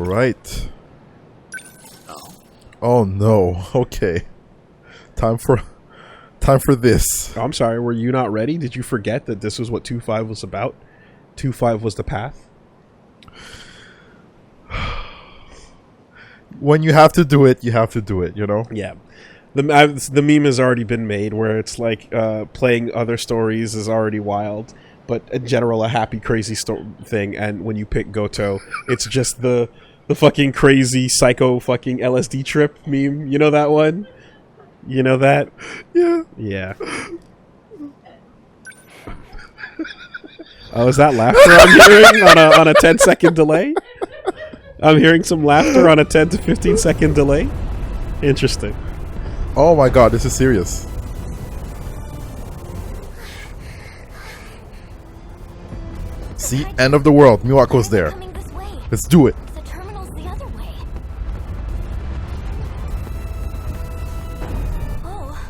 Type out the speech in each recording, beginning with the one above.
right. Oh no. Okay. Time for this. Oh, I'm sorry, were you not ready? Did you forget that this was what 2.5 was about? 2.5 was the path? When you have to do it, you have to do it, you know? Yeah. The meme has already been made where it's like playing other stories is already wild, but in general a happy crazy thing, and when you pick Goto, it's just the fucking crazy psycho fucking LSD trip meme. You know that one? You know that? Yeah. Yeah. Oh, is that laughter I'm hearing on a 10-second delay? I'm hearing some laughter on a 10 to 15-second delay. Interesting. Oh my god, this is serious. See, end of the world. Miwako's there. Let's do it. The terminal's the other way. Oh,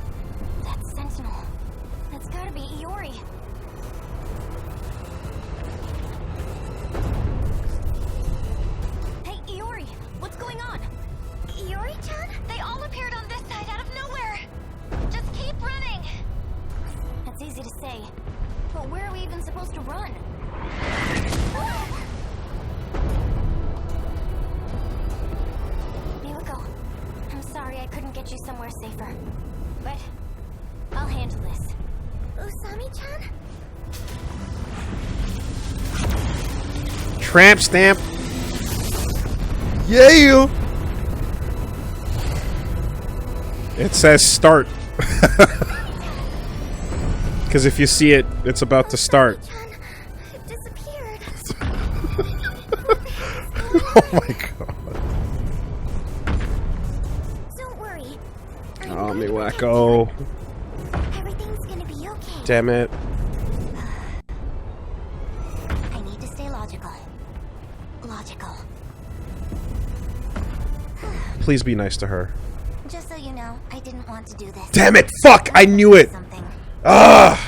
that's Sentinel. That's gotta be Iori. Hey, Iori, what's going on? Iori-chan? They all appeared on this side out of nowhere. Just keep running. That's easy to say, but where are we even supposed to run? Miwako, I'm sorry I couldn't get you somewhere safer, but I'll handle this. Usami-chan? Tramp stamp. Yeah, you. It says start. Because if you see it, it's about to start. It disappeared. Oh my god. Don't worry. Oh, Miwako. Everything's gonna be okay. Damn it. I need to stay logical. Logical. Please be nice to her. Just so you know, I didn't want to do this. Damn it! Fuck! I knew it! Something. Ugh!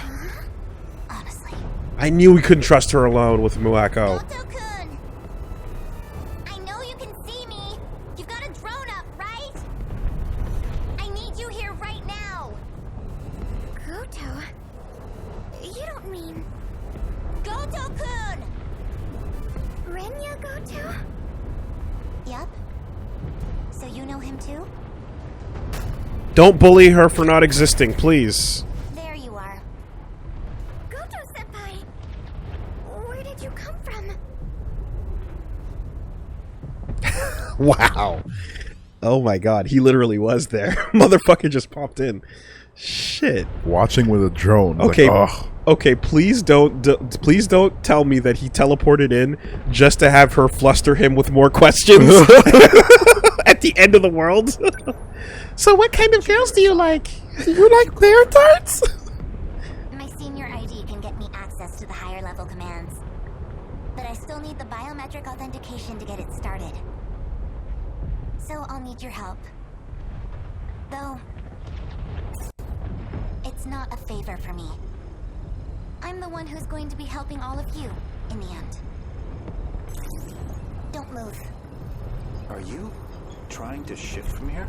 Honestly. I knew we couldn't trust her alone with Miwako. Goto-kun! I know you can see me. You've got a drone up, right? I need you here right now. Goto? You don't mean... Goto-kun! Renya Gouto? Yep. So you know him too? Don't bully her for not existing, please. There you are. Goto-senpai! Where did you come from? Wow. Oh my god, he literally was there. Motherfucker just popped in. Shit. Watching with a drone. Okay. Like, ugh. Okay, please don't tell me that he teleported in just to have her fluster him with more questions at the end of the world. So what kind of girls do you like? Do you like player darts? My senior ID can get me access to the higher level commands. But I still need the biometric authentication to get it started. So I'll need your help. Though, it's not a favor for me. I'm the one who's going to be helping all of you in the end. Don't move. Are you trying to shift from here?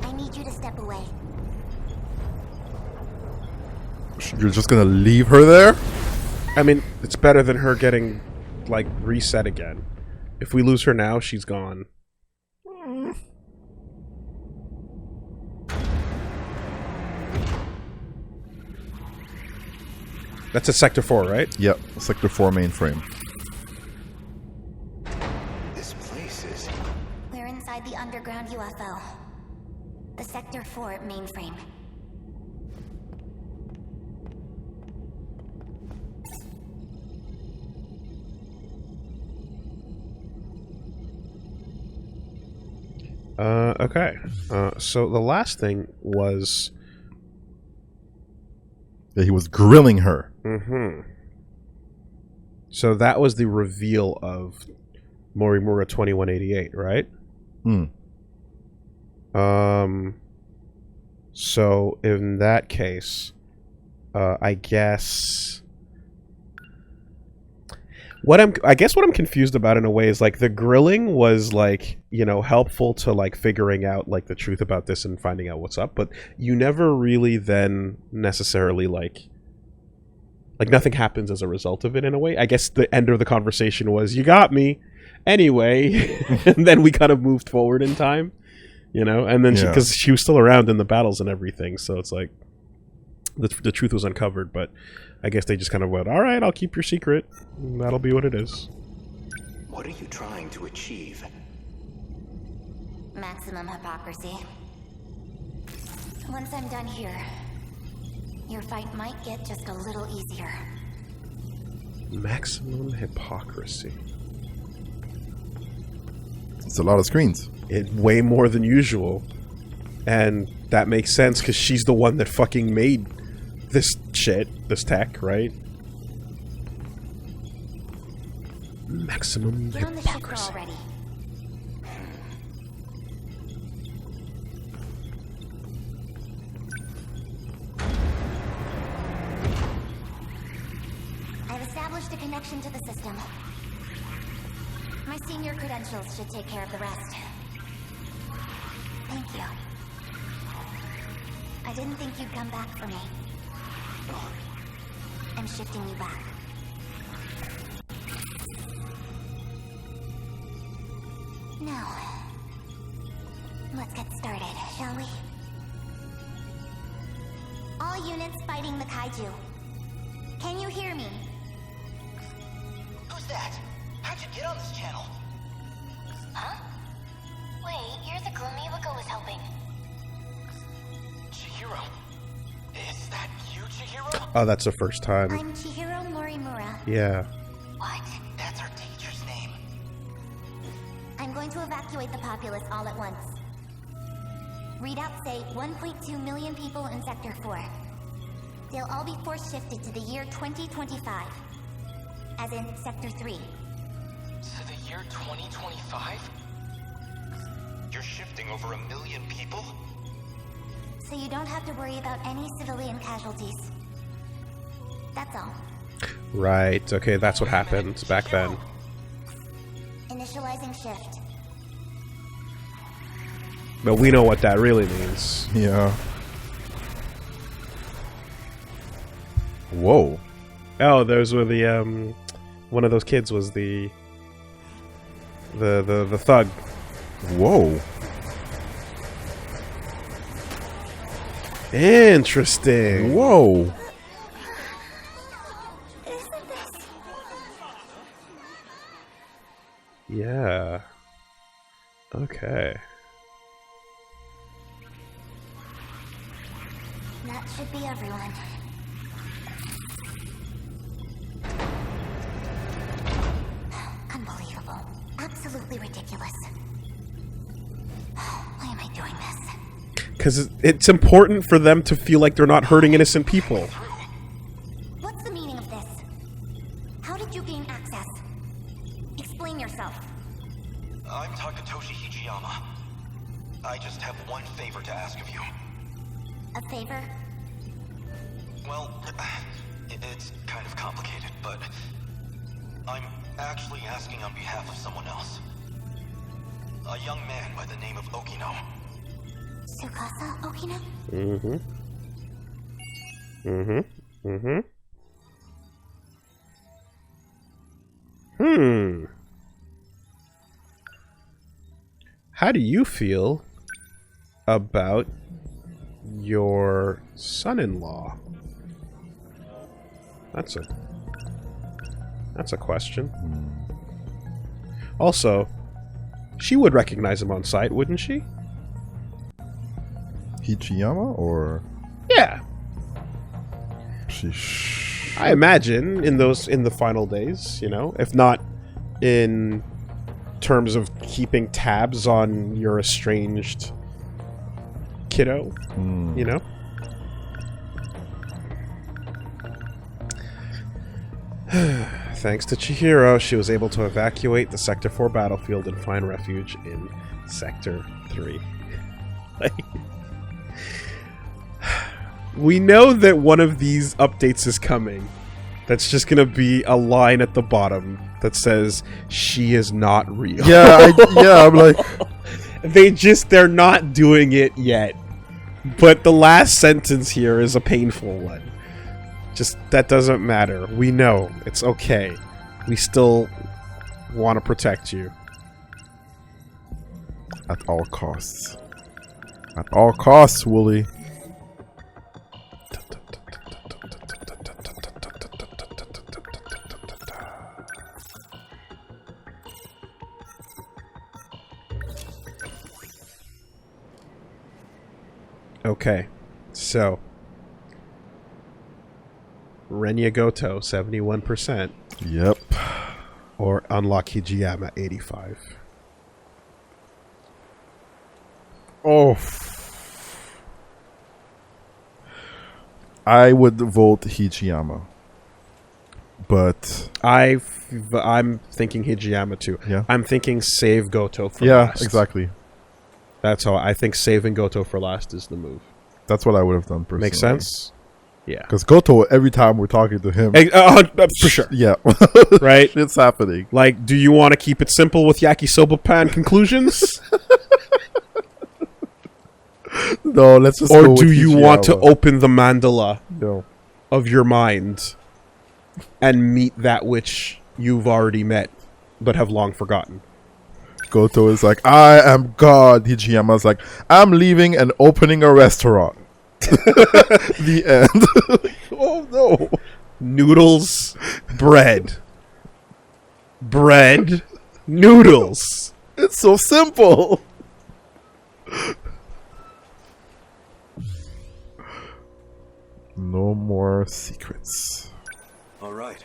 I need you to step away. You're just gonna leave her there? I mean, it's better than her getting, like, reset again. If we lose her now, she's gone. That's a Sector 4, right? Yep, Sector 4 mainframe. This place is... We're inside the underground UFO. The Sector 4 mainframe. Okay. So the last thing was... Yeah, he was grilling her. Mm-hmm. So that was the reveal of Morimura 2188, right? Hmm. So in that case, I guess I guess what I'm confused about in a way is like the grilling was like, you know, helpful to like figuring out like the truth about this and finding out what's up, but you never really then necessarily like nothing happens as a result of it in a way. I guess the end of the conversation was, you got me anyway, and then we kind of moved forward in time, you know, and then because she was still around in the battles and everything, so it's like the truth was uncovered, but I guess they just kind of went, all right, I'll keep your secret. That'll be what it is. What are you trying to achieve? Maximum hypocrisy. Once I'm done here, your fight might get just a little easier. Maximum hypocrisy. It's a lot of screens. Way more than usual. And that makes sense because she's the one that fucking made this shit, this tech, right? Maximum Get on the ship hypocrisy. already. I've established a connection to the system. My senior credentials should take care of the rest. Thank you. I didn't think you'd come back for me. I'm shifting you back. Now, let's get started, shall we? All units fighting the kaiju. Can you hear me? Who's that? How'd you get on this channel? Huh? Wait, you're the Glammivago was helping. Chihiro. Is that you, Chihiro? Oh, that's the first time. I'm Chihiro Morimura. Yeah. What? That's our teacher's name. I'm going to evacuate the populace all at once. Readouts say 1.2 million people in Sector 4. They'll all be force shifted to the year 2025. As in Sector 3. To the year 2025? You're shifting over 1 million people? So you don't have to worry about any civilian casualties. That's all. Right. Okay, that's what happened back then. Initializing shift. But we know what that really means. Yeah. Whoa. Oh, those were the one of those kids was the thug. Whoa. Interesting. Whoa. Isn't this? Yeah. Okay. That should be everyone. Unbelievable. Absolutely ridiculous. Why am I doing this? Because it's important for them to feel like they're not hurting innocent people. What's the meaning of this? How did you gain access? Explain yourself. I'm Takatoshi Hijiyama. I just have one favor to ask of you. A favor? Well, it's kind of complicated, but I'm actually asking on behalf of someone else. A young man by the name of Okino. Tsukasa Okino? Mm-hmm. Mm-hmm. Mm-hmm. How do you feel about your son-in-law? That's a question. Also, she would recognize him on sight, wouldn't she? Hijiyama or Yeah. she? I imagine in the final days, you know, if not in terms of keeping tabs on your estranged kiddo, you know. Thanks to Chihiro, she was able to evacuate the Sector 4 battlefield and find refuge in Sector 3. Like, we know that one of these updates is coming. That's just gonna be a line at the bottom that says she is not real. Yeah, I'm like, They're not doing it yet. But the last sentence here is a painful one. Just, that doesn't matter. We know. It's okay. We still want to protect you. at all costs. At all costs, Woolie. Okay, so Renya Gouto 71%, Yep. or unlock Hijiyama 85. Oh. I would vote Hijiyama. But I'm thinking Hijiyama too. Yeah. I'm thinking save Goto for yeah, last. exactly. That's all. I think saving Goto for last is the move. That's what I would have done personally. Makes sense? Yeah. Because Goto, every time we're talking to him, For sure. yeah, Right? it's happening. Like, do you want to keep it simple with yakisoba pan conclusions? No, let's just. Or go with do you want to Hijiyama. open the mandala No. of your mind and meet that which you've already met but have long forgotten? Goto is like, I am God. Hijiyama's like, I'm leaving and opening a restaurant. The end. Oh no. Noodles, bread. Bread, noodles. It's so simple. No more secrets. All right.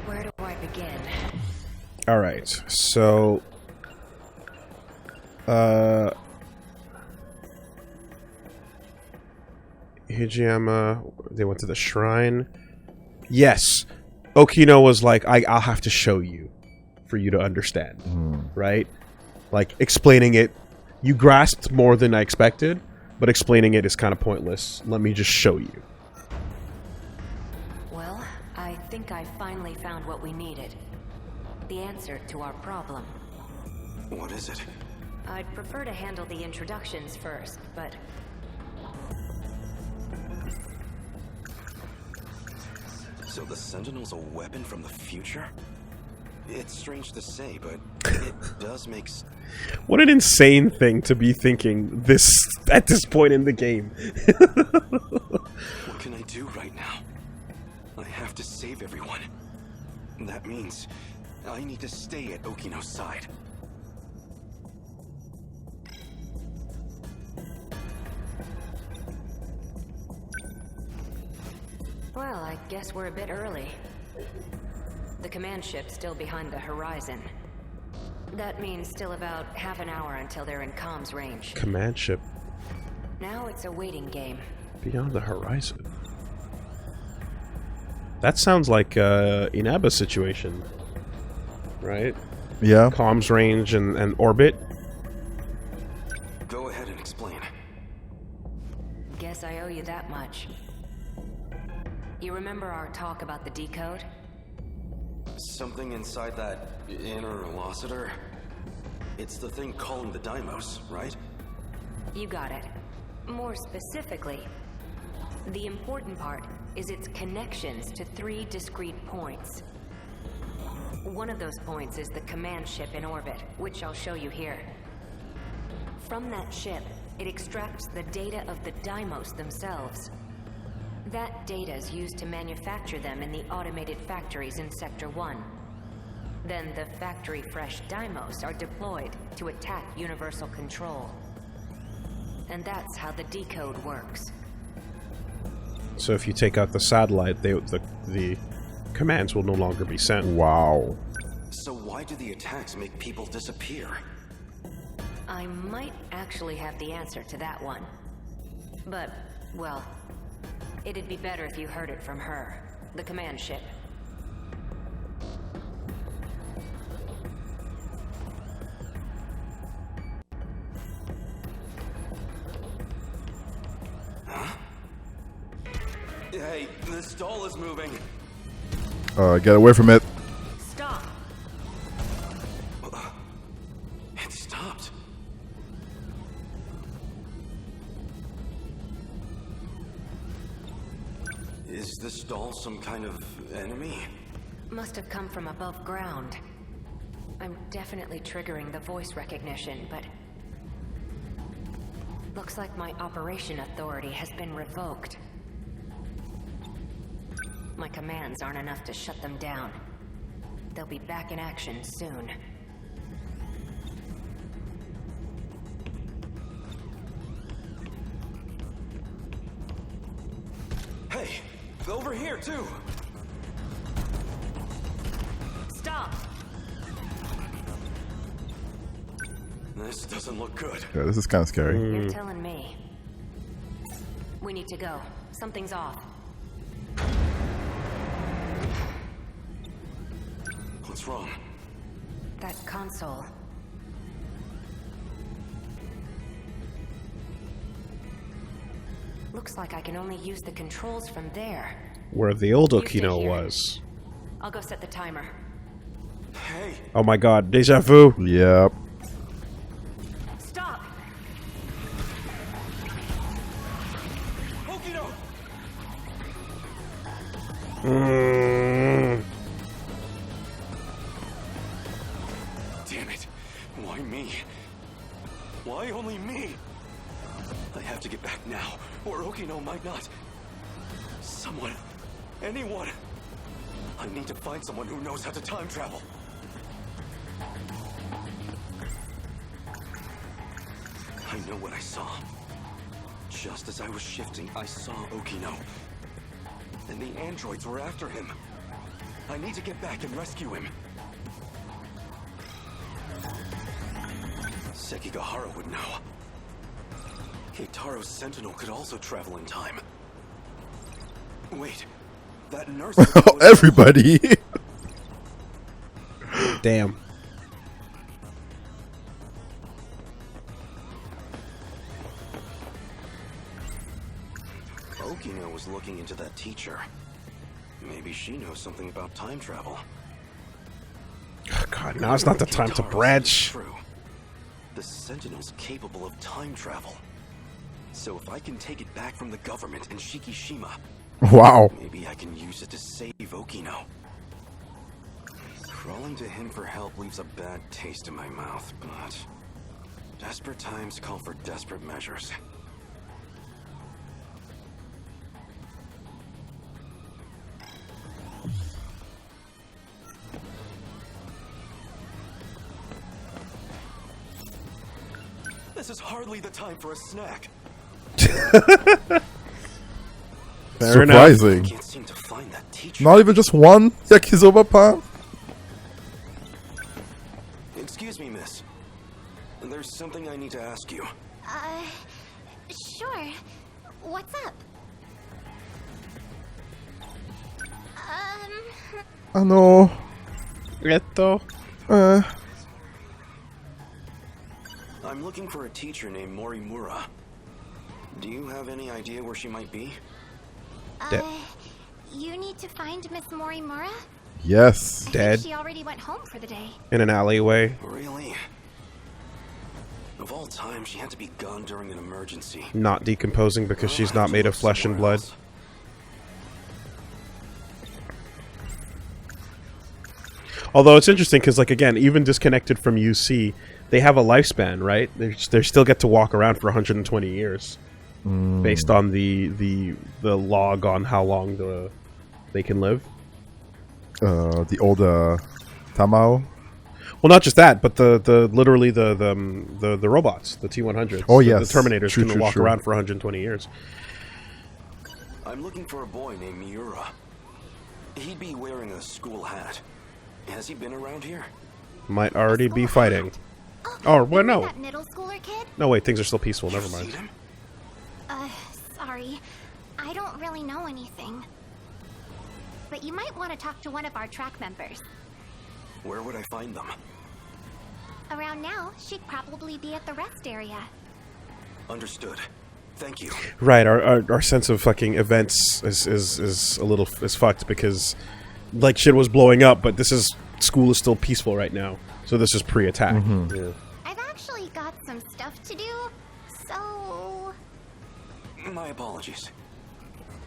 Where do I begin? All right. So Hijiyama, they went to the shrine. Yes. Okino was like, I'll have to show you for you to understand. Right? Like, explaining it, you grasped more than I expected, but explaining it is kind of pointless. Let me just show you. Well, I think I finally found what we needed. The answer to our problem. What is it? I'd prefer to handle the introductions first, but... So the Sentinel's a weapon from the future? It's strange to say, but it does make What an insane thing to be thinking this at this point in the game. What can I do right now? I have to save everyone. That means I need to stay at Okino's side. Well, I guess we're a bit early. The command ship's still behind the horizon. That means still about half an hour until they're in comms range. Command ship Now it's a waiting game. beyond the horizon. That sounds like Inaba's situation, right? Yeah. Comms range and orbit. Go ahead and explain. Guess I owe you that much. You remember our talk about the decode? Something inside that inner velocitor? It's the thing calling the Deimos, right? You got it. More specifically, the important part is its connections to 3 discrete points. One of those points is the command ship in orbit, which I'll show you here. From that ship, it extracts the data of the Deimos themselves. That data is used to manufacture them in the automated factories in Sector 1. Then the factory-fresh Deimos are deployed to attack Universal Control. And that's how the decode works. So if you take out the satellite, the commands will no longer be sent. Wow. So why do the attacks make people disappear? I might actually have the answer to that one. But, well, it'd be better if you heard it from her, the command ship. This doll is moving. Get away from it. Stop. It stopped. Is this doll some kind of enemy? Must have come from above ground. I'm definitely triggering the voice recognition, but... looks like my operation authority has been revoked. My commands aren't enough to shut them down. They'll be back in action soon. Hey, over here too. Stop! This doesn't look good. Yeah, this is kind of scary. You're telling me. We need to go. Something's off. What's wrong? That console. Looks like I can only use the controls from there. Where the old You stay Okino here. was. I'll go set the timer. Hey, Oh my god, deja vu. Yep. Stop! Okino! Damn it. Why me? Why only me? I have to get back now, or Okino might not. Someone. Anyone. I need to find someone who knows how to time travel. I know what I saw. Just as I was shifting, I saw Okino. And the androids were after him. I need to get back and rescue him. Sekigahara would know. Keitaro's Sentinel could also travel in time. Wait, that nurse... Everybody. Damn. Okino was looking into that teacher. Maybe she knows something about time travel. God, now it's not the time to Keitaro's branch. True. The Sentinel's capable of time travel. So if I can take it back from the government and Shikishima, Wow. maybe I can use it to save Okino. Crawling to him for help leaves a bad taste in my mouth, but... desperate times call for desperate measures. This is hardly the time for a snack. Fair enough. I Surprising. can't seem to find that teacher. Not even just one yakisoba-pan? Excuse me, miss. There's something I need to ask you. Sure. What's up? Ano. Eto. I'm looking for a teacher named Morimura. Do you have any idea where she might be? You need to find Miss Morimura? Yes. I Dead. think she already went home for the day. In an alleyway. Really? Of all time, she had to be gone during an emergency. Not decomposing because I'll she's have not to made look of flesh and somewhere blood. else. Although it's interesting because, like, again, even disconnected from UC, they have a lifespan, right? They still get to walk around for 120 years, based on the log on how long they can live. The old Tamao. Well, not just that, but the literally the robots, the T-100s. Oh, yes. The Terminators True, can true, walk true. around for 120 years. I'm looking for a boy named Miura. He'd be wearing a school hat. Has he been around here? Might already be fighting. Oh, well, no. That middle schooler kid? No, wait, things are still peaceful. Never You've mind. seen him? Sorry. I don't really know anything. But you might want to talk to one of our track members. Where would I find them? Around now, she'd probably be at the rest area. Understood. Thank you. Right, our sense of fucking events is a little is fucked because like shit was blowing up, but school is still peaceful right now. So this is pre-attack. Yeah. I've actually got some stuff to do, so... My apologies.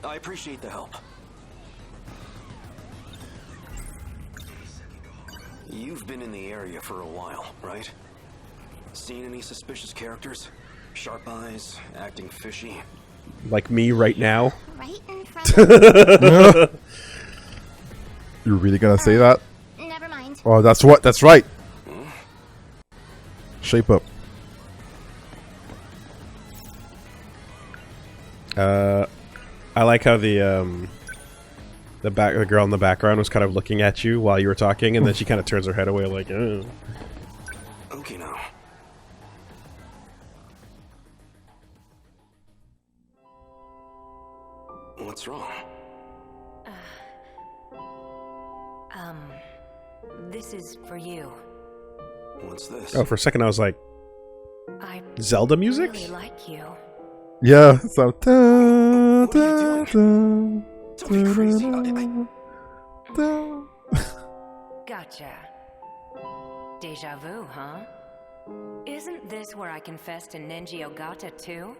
I appreciate the help. You've been in the area for a while, right? Seen any suspicious characters? Sharp eyes, acting fishy? Like me right now. Right in front of... You're really gonna say that? Never mind. Oh, that's right. Shape up. I like how the girl in the background was kind of looking at you while you were talking, and then she kind of turns her head away like, oh. Okay now. What's wrong? This is for you. What's this? Oh, for a second I was like, I Zelda music? really like you. Yeah. So. Da, What are you doing? Don't be crazy. Gotcha. Deja vu, huh? Isn't this where I confessed to Nenji Ogata too?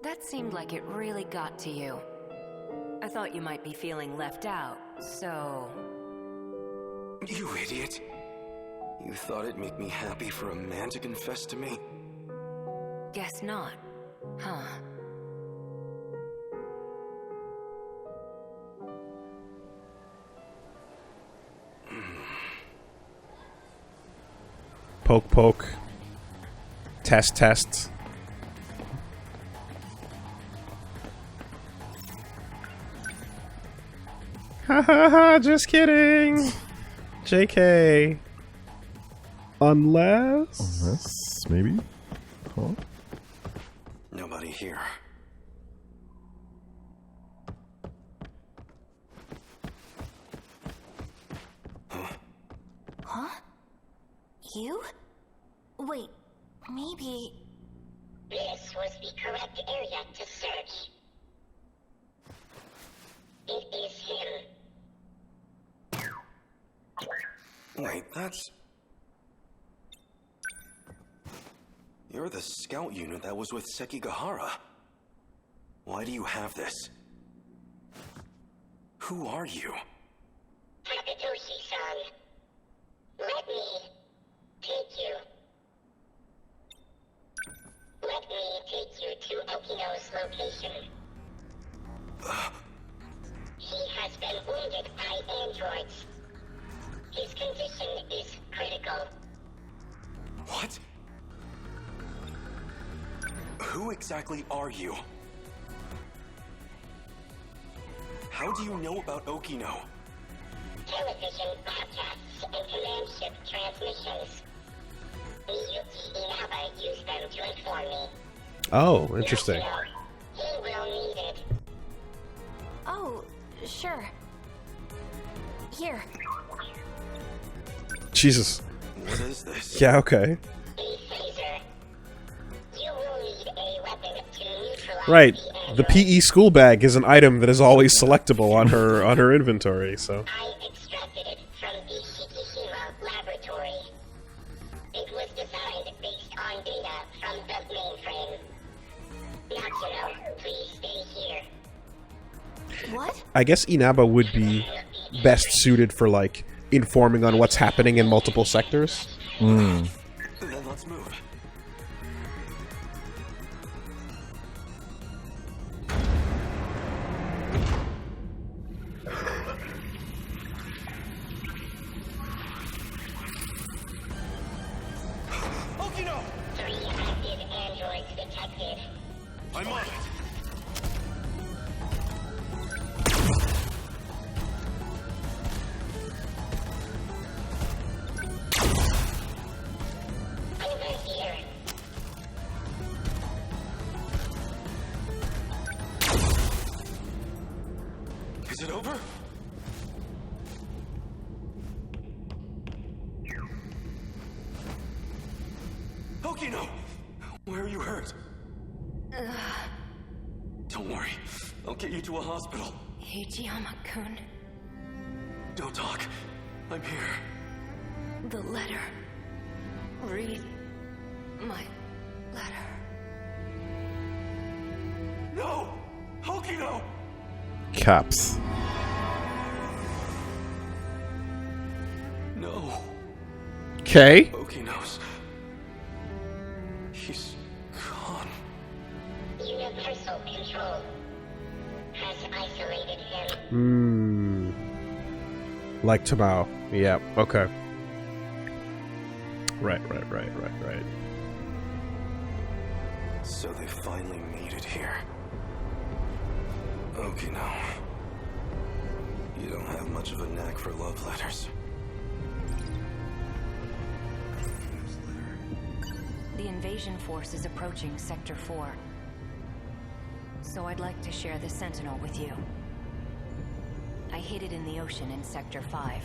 That seemed like it really got to you. I thought you might be feeling left out, so... You idiot. You thought it'd make me happy for a man to confess to me? Guess not, huh? Poke poke. Test test. Ha ha ha, just kidding. JK. Unless... Maybe. Huh? Nobody here. Huh? You? Wait, maybe... This was the correct area to search. It is him. Wait, that's... You're the scout unit that was with Sekigahara. Why do you have this? Who are you? Takatoshi-san. Let me take you. Let me take you to Okino's location. He has been wounded by androids. His condition is critical. What? Who exactly are you? How do you know about Okino? Television broadcasts and command ship transmissions. Miyuki Inaba used them to inform me. Oh, interesting. He will need it. Oh, sure. Here. Jesus. What is this? Yeah, okay. A phaser. You will need a weapon to neutralize Right. the The android. PE school bag is an item that is always selectable on her inventory, so. I extracted it from the Shikishima laboratory. It was designed based on data from the mainframe. Natsuno, please stay here. What? I guess Inaba would be best suited for, like, informing on what's happening in multiple sectors. Then let's move. Okino! 3 active androids detected. I'm on it. Over here. Is it over? Okino! Where are you hurt? Don't worry. I'll get you to a hospital. Hijiyama-kun, Don't talk. I'm here. the letter. Read my letter. No! Hokino! Caps. No. Okay. Hokino's. He's gone. Universal control has isolated him. Like Tamao. Yeah, okay. Right. So they finally made it here. Hokino. You don't have much of a knack for love letters. The invasion force is approaching Sector 4. So I'd like to share the Sentinel with you. I hid it in the ocean in Sector 5.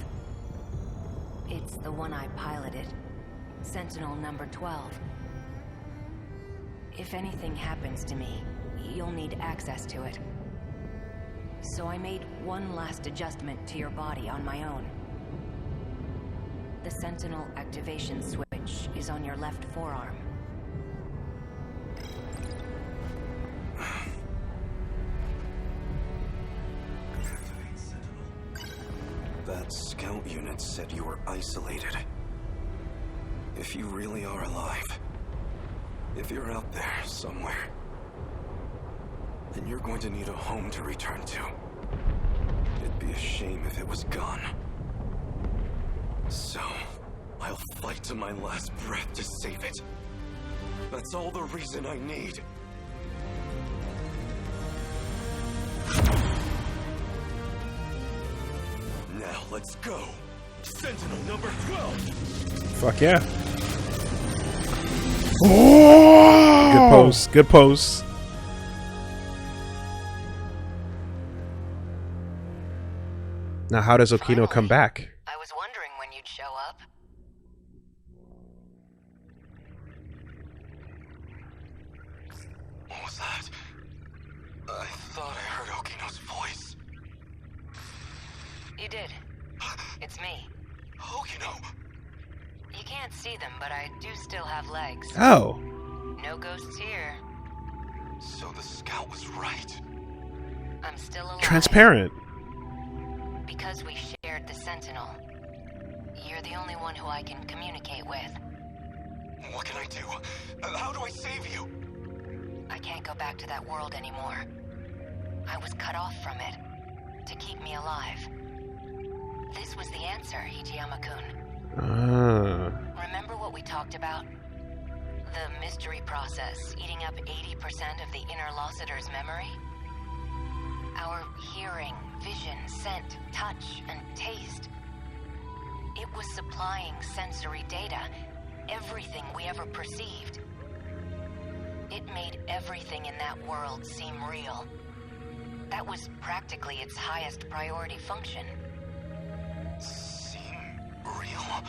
It's the one I piloted. Sentinel number 12. If anything happens to me, you'll need access to it. So I made one last adjustment to your body on my own. The Sentinel activation switch is on your left forearm. That scout unit said you were isolated. If you really are alive, if you're out there somewhere, then you're going to need a home to return to. It'd be a shame if it was gone. So, I'll fight to my last breath to save it. That's all the reason I need. Now let's go. Sentinel number 12. Fuck yeah. Good pose. Good pose. Now, how does Okino come back? I was wondering when you'd show up. What was that? I thought I heard Okino's voice. You did. It's me. Okino! You can't see them, but I do still have legs. Oh. No ghosts here. So the scout was right. I'm still alive. Transparent. Because we shared the Sentinel. You're the only one who I can communicate with. What can I do? How do I save you? I can't go back to that world anymore. I was cut off from it to keep me alive. This was the answer, Hijiyama-kun. Remember what we talked about? The mystery process eating up 80% of the inner Lossiter's memory? Our hearing, vision, scent, touch, and taste. It was supplying sensory data, everything we ever perceived. It made everything in that world seem real. That was practically its highest priority function. Seem real?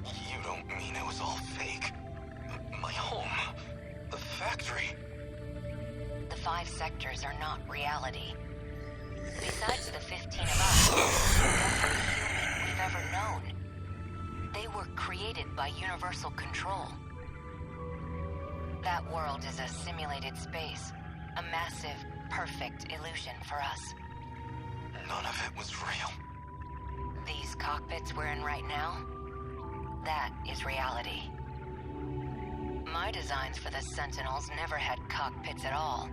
You don't mean it was all fake? My home? The factory? The 5 sectors are not reality. Besides the 15 of us, every human we've ever known. They were created by universal control. That world is a simulated space, a massive, perfect illusion for us. None of it was real. These cockpits we're in right now, that is reality. My designs for the Sentinels never had cockpits at all.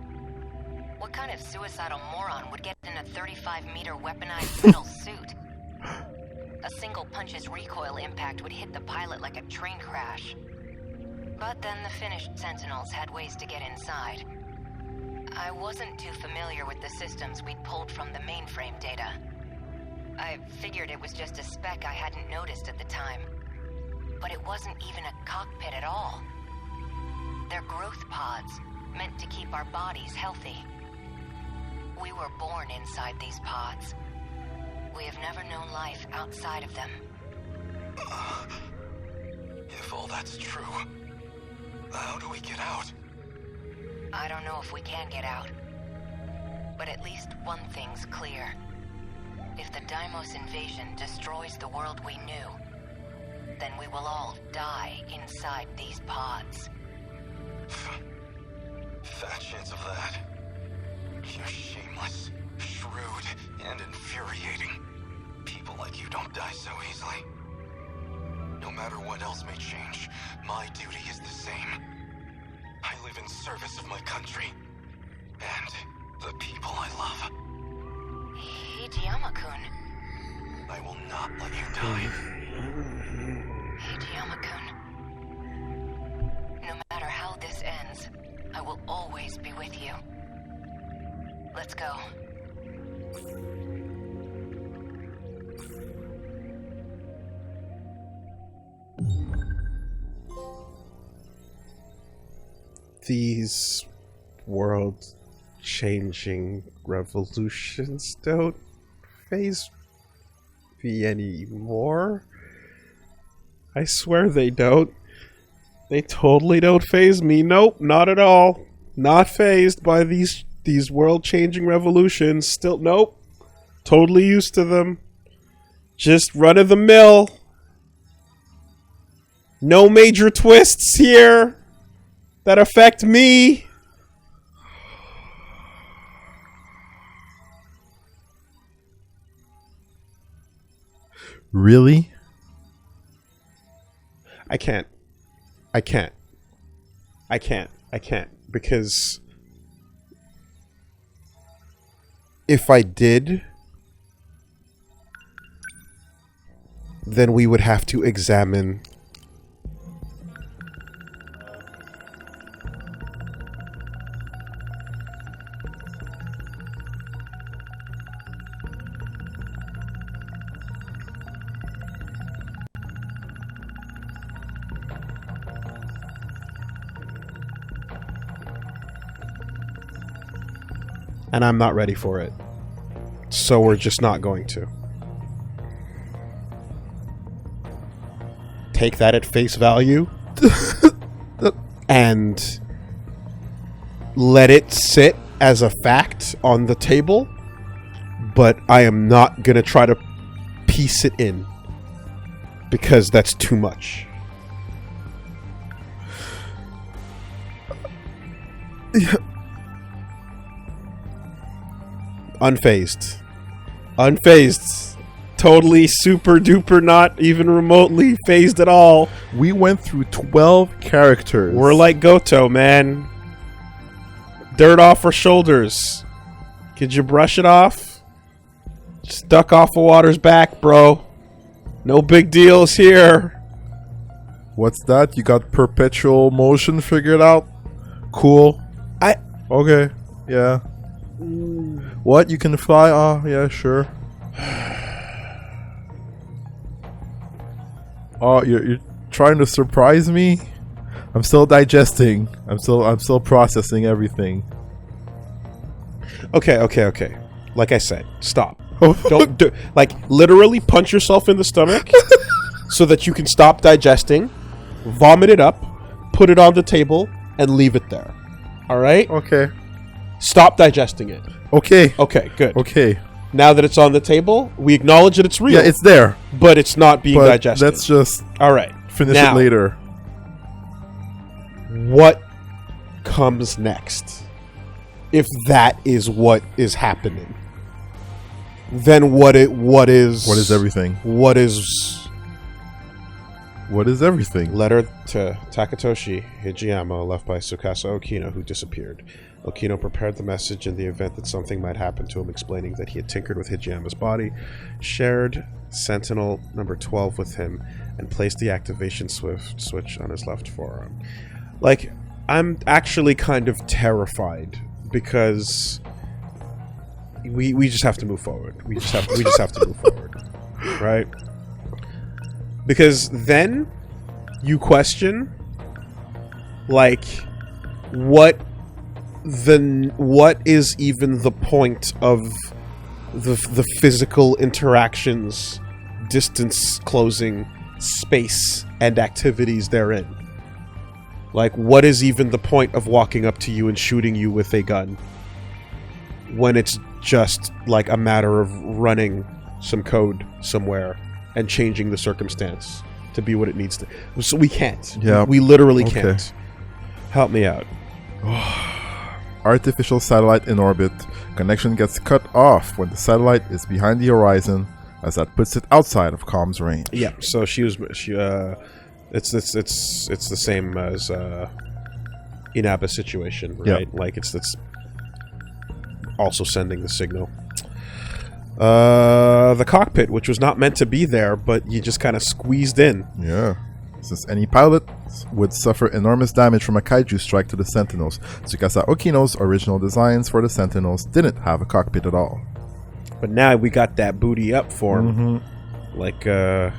What kind of suicidal moron would get in a 35-meter weaponized metal suit? A single punch's recoil impact would hit the pilot like a train crash. But then the finished Sentinels had ways to get inside. I wasn't too familiar with the systems we'd pulled from the mainframe data. I figured it was just a speck I hadn't noticed at the time. But it wasn't even a cockpit at all. They're growth pods, meant to keep our bodies healthy. We were born inside these pods. We have never known life outside of them. If all that's true, how do we get out? I don't know if we can get out. But at least one thing's clear. If the Deimos invasion destroys the world we knew, then we will all die inside these pods. Fat chance of that. You're shameless, shrewd, and infuriating. People like you don't die so easily. No matter what else may change, my duty is the same. I live in service of my country. And the people I love. Hijiyama-kun. I will not let you die. Hijiyama-kun. No matter how this ends, I will always be with you. Let's go. These world-changing revolutions don't faze me anymore. I swear they don't. They totally don't faze me. Nope, not at all. Not fazed by these world-changing revolutions. Still, nope. Totally used to them. Just run-of-the-mill. No major twists here that affect me. Really? I can't. Because if I did, then we would have to examine and I'm not ready for it. So we're just not going to. Take that at face value and let it sit as a fact on the table, but I am not going to try to piece it in because that's too much. Unfazed. Totally super duper not even remotely phased at all. We went through 12 characters. We're like Goto, man. Dirt off our shoulders. Could you brush it off? Just duck off of water's back, bro. No big deals here. What's that? You got perpetual motion figured out? Cool. Okay. Yeah. What? You can fly? Oh, yeah, sure. Oh, you're trying to surprise me? I'm still digesting. I'm still processing everything. Okay. Like I said, stop. Don't do, like literally punch yourself in the stomach so that you can stop digesting, vomit it up, put it on the table, and leave it there. All right? Okay. Stop digesting it. Okay. Okay, good. Okay. Now that it's on the table, we acknowledge that it's real. Yeah, it's there. But it's not being But digested. let's just all right. finish Now, it later. What comes next? If that is what is happening, then what is everything? What is everything? letter to Takatoshi Hijiyama left by Tsukasa Okino, who disappeared. Okino prepared the message in the event that something might happen to him, explaining that he had tinkered with Hijiyama's body, shared Sentinel number 12 with him, and placed the activation switch on his left forearm. Like, I'm actually kind of terrified because we just have to move forward. We just have to move forward, right? Because then you question, like, what is even the point of the physical interactions, distance closing, space, and activities therein? Like, what is even the point of walking up to you and shooting you with a gun when it's just like a matter of running some code somewhere and changing the circumstance to be what it needs to? So we can't. Yeah. We literally Okay. can't. Help me out. Artificial satellite in orbit. Connection gets cut off when the satellite is behind the horizon, as that puts it outside of comms range. Yeah. So it's the same as Inaba's situation, right? Yeah. Like it's also sending the signal. The cockpit, which was not meant to be there, but you just kind of squeezed in. Yeah. Since any pilot would suffer enormous damage from a kaiju strike to the Sentinels, Tsukasa Okino's original designs for the Sentinels didn't have a cockpit at all. But now we got that booty up for him. Like Yeah.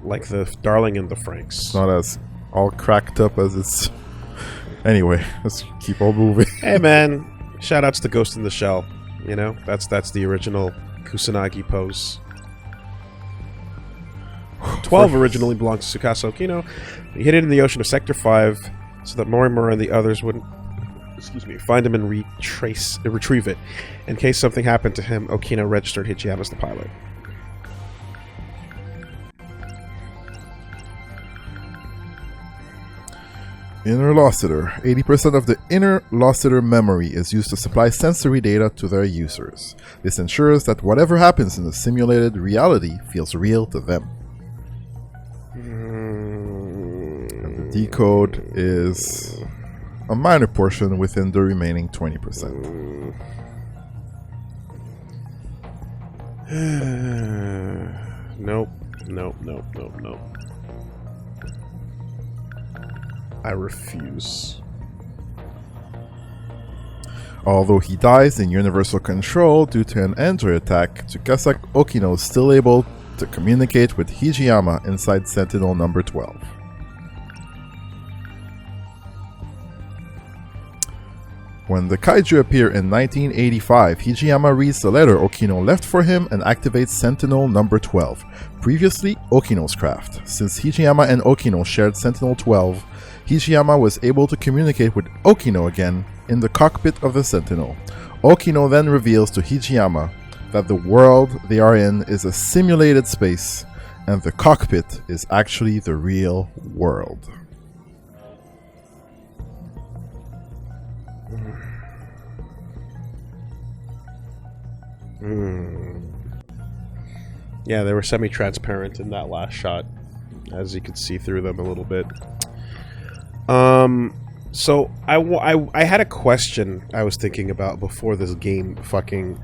like the Darling and the Franks. It's not as all cracked up as it's... Anyway, let's keep on moving. Hey man, shoutouts to Ghost in the Shell. You know, that's the original Kusanagi pose. 12 originally belonged to Tsukasa Okino. He hid it in the ocean of Sector 5 so that Morimura and the others wouldn't find him and retrieve it. In case something happened to him, Okino registered Hijiyama as the pilot. Inner Locitor. 80% of the inner Locitor memory is used to supply sensory data to their users. This ensures that whatever happens in the simulated reality feels real to them. And the decode is a minor portion within the remaining 20%. Nope. I refuse. Although he dies in universal control due to an android attack, Tsukasa Okino is still able to communicate with Hijiyama inside Sentinel number 12. When the kaiju appear in 1985, Hijiyama reads the letter Okino left for him and activates Sentinel number 12, previously Okino's craft. Since Hijiyama and Okino shared Sentinel 12, Hijiyama was able to communicate with Okino again in the cockpit of the Sentinel. Okino then reveals to Hijiyama that the world they are in is a simulated space and the cockpit is actually the real world. Yeah, they were semi-transparent in that last shot, as you could see through them a little bit. So I had a question I was thinking about before this game fucking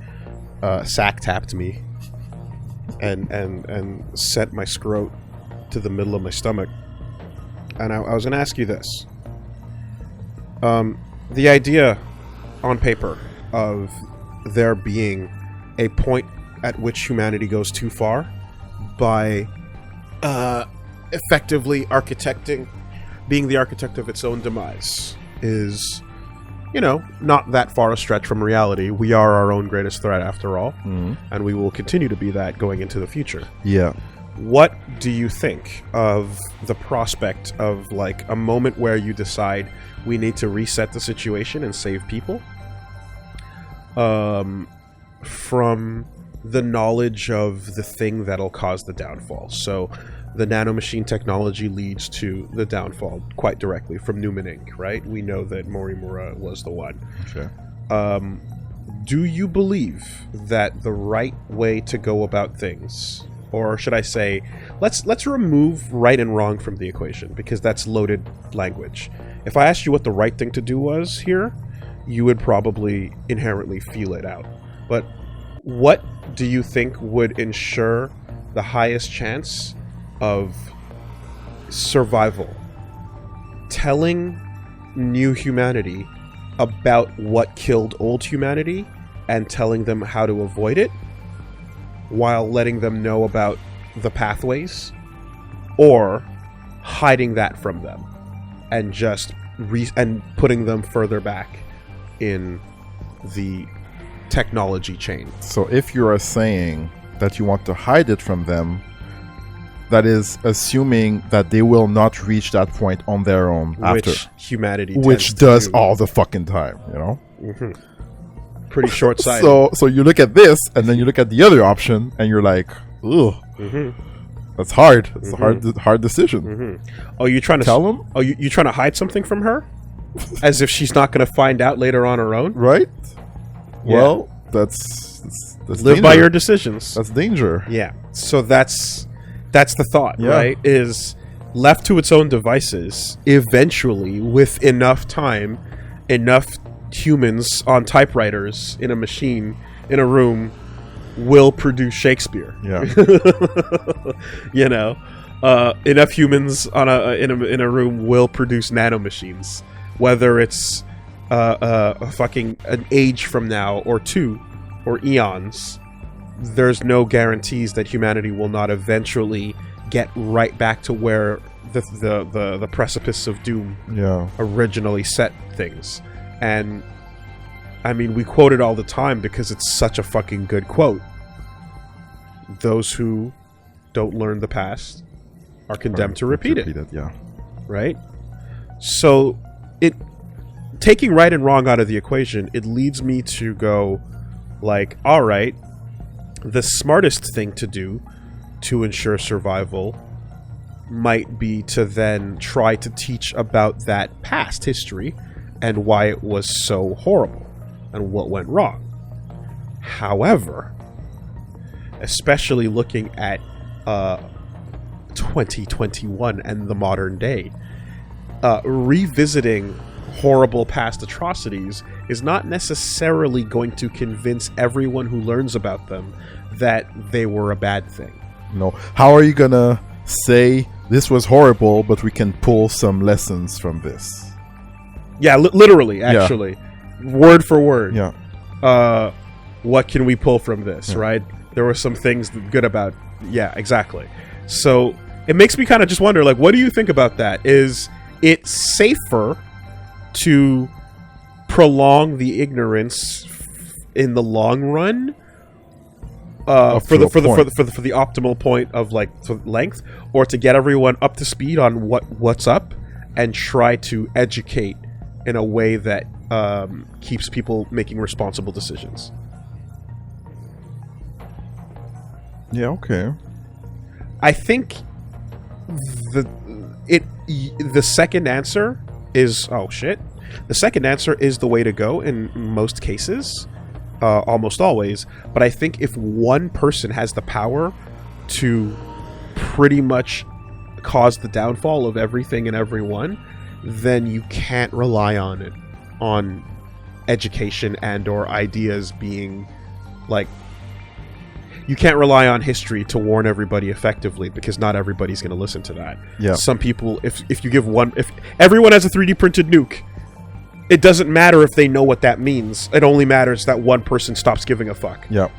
sack tapped me and sent my scrot to the middle of my stomach, and I was going to ask you this: the idea on paper of there being a point at which humanity goes too far by effectively being the architect of its own demise is, you know, not that far a stretch from reality. We are our own greatest threat after all, and we will continue to be that going into the future. Yeah. What do you think of the prospect of, like, a moment where you decide we need to reset the situation and save people from the knowledge of the thing that'll cause the downfall? So the nanomachine technology leads to the downfall quite directly from Newman Inc., right? We know that Morimura was the one. Okay. Do you believe that the right way to go about things, or should I say, let's remove right and wrong from the equation, because that's loaded language. If I asked you what the right thing to do was here, you would probably inherently feel it out. But what do you think would ensure the highest chance of survival? Telling new humanity about what killed old humanity and telling them how to avoid it, while letting them know about the pathways, or hiding that from them and just and putting them further back in the technology chain. So if you are saying that you want to hide it from them, that is assuming that they will not reach that point on their own after. Which humanity Which tends to does do. all the fucking time, you know? Pretty short-sighted. So you look at this, and then you look at the other option, and you're like, ugh. That's hard. It's a hard decision. Oh, you trying to Tell them? Oh, you trying to hide something from her? As if she's not going to find out later on her own? Right? Yeah. Well, that's Live by danger. your decisions. That's danger. Yeah. So that's the thought, Yeah. right? Is left to its own devices, eventually, with enough time, enough humans on typewriters in a machine in a room will produce Shakespeare. Yeah. You know, enough humans on in a room will produce nanomachines, whether it's a fucking an age from now or two or eons. There's no guarantees that humanity will not eventually get right back to where the precipice of doom Yeah. originally set things. And I mean, we quote it all the time because it's such a fucking good quote. Those who don't learn the past are condemned to repeat it, Yeah. right? So it taking right and wrong out of the equation, it leads me to go like, all right, the smartest thing to do to ensure survival might be to then try to teach about that past history and why it was so horrible and what went wrong. However, especially looking at 2021 and the modern day, revisiting horrible past atrocities is not necessarily going to convince everyone who learns about them that they were a bad thing. No. How are you gonna say this was horrible, but we can pull some lessons from this? Yeah, literally, actually. Word for word. Yeah. What can we pull from this, right? There were some things good about... Yeah, exactly. So it makes me kind of just wonder, like, what do you think about that? Is it safer to prolong the ignorance in the long run for the optimal point of like length, or to get everyone up to speed on what's up and try to educate in a way that keeps people making responsible decisions? Yeah, okay. I think the second answer is the second answer is the way to go in most cases, almost always. But I think if one person has the power to pretty much cause the downfall of everything and everyone, then you can't rely on education and or ideas being like... You can't rely on history to warn everybody effectively, because not everybody's going to listen to that. Yeah. Some people, if everyone has a 3D printed nuke, it doesn't matter if they know what that means. It only matters that one person stops giving a fuck. Yeah.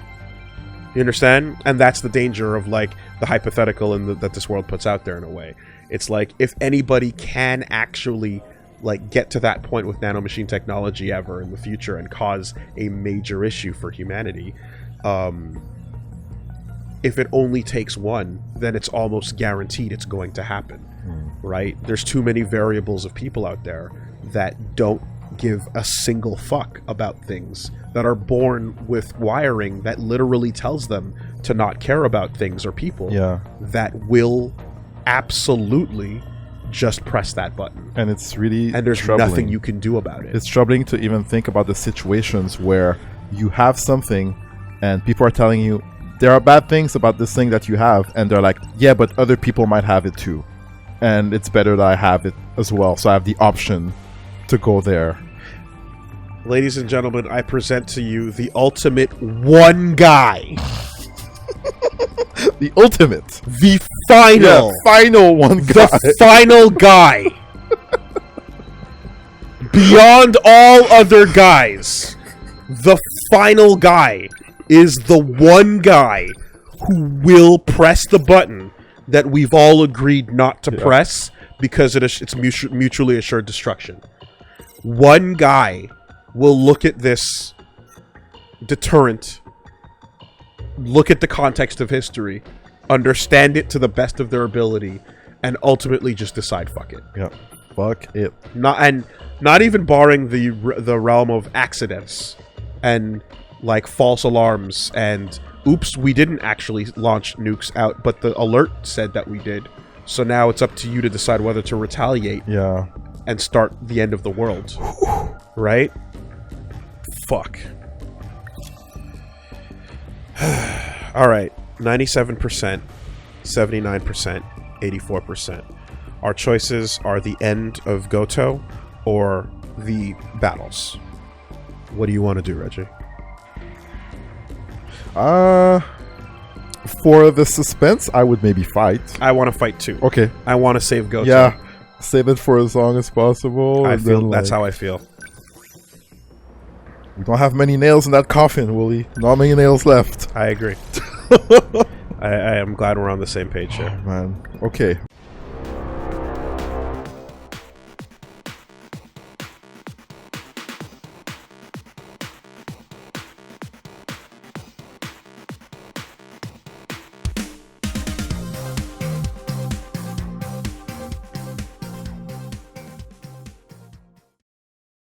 You understand? And that's the danger of like the hypothetical that this world puts out there in a way. It's like, if anybody can actually like get to that point with nanomachine technology ever in the future and cause a major issue for humanity, if it only takes one, then it's almost guaranteed it's going to happen, right? There's too many variables of people out there that don't give a single fuck about things, that are born with wiring that literally tells them to not care about things or people, that will absolutely just press that button. And it's really and there's troubling. nothing you can do about it. It's troubling to even think about the situations where you have something and people are telling you, there are bad things about this thing that you have, and they're like, yeah, but other people might have it too, and it's better that I have it as well, so I have the option to go there. Ladies and gentlemen, I present to you the ultimate one guy. The ultimate. The final. Yeah, final one guy. The final guy. Beyond all other guys, the final guy is the one guy who will press the button that we've all agreed not to press because it's mutually assured destruction. One guy will look at this deterrent, look at the context of history, understand it to the best of their ability, and ultimately just decide fuck it. Yeah. Fuck it. Not even barring the realm of accidents and like false alarms and oops, we didn't actually launch nukes out, but the alert said that we did. So now it's up to you to decide whether to retaliate Yeah. and start the end of the world. Right? Fuck. Alright. 97%, 79%, 84%. Our choices are the end of Goto or the battles. What do you want to do, Reggie? For the suspense, I would maybe fight. I want to fight too. Okay. I want to save Goto. Yeah. Save it for as long as possible. I and feel then, that's like, how I feel. we don't have many nails in that coffin, Woolie. Not many nails left. I agree. I am glad we're on the same page here. Man. Okay.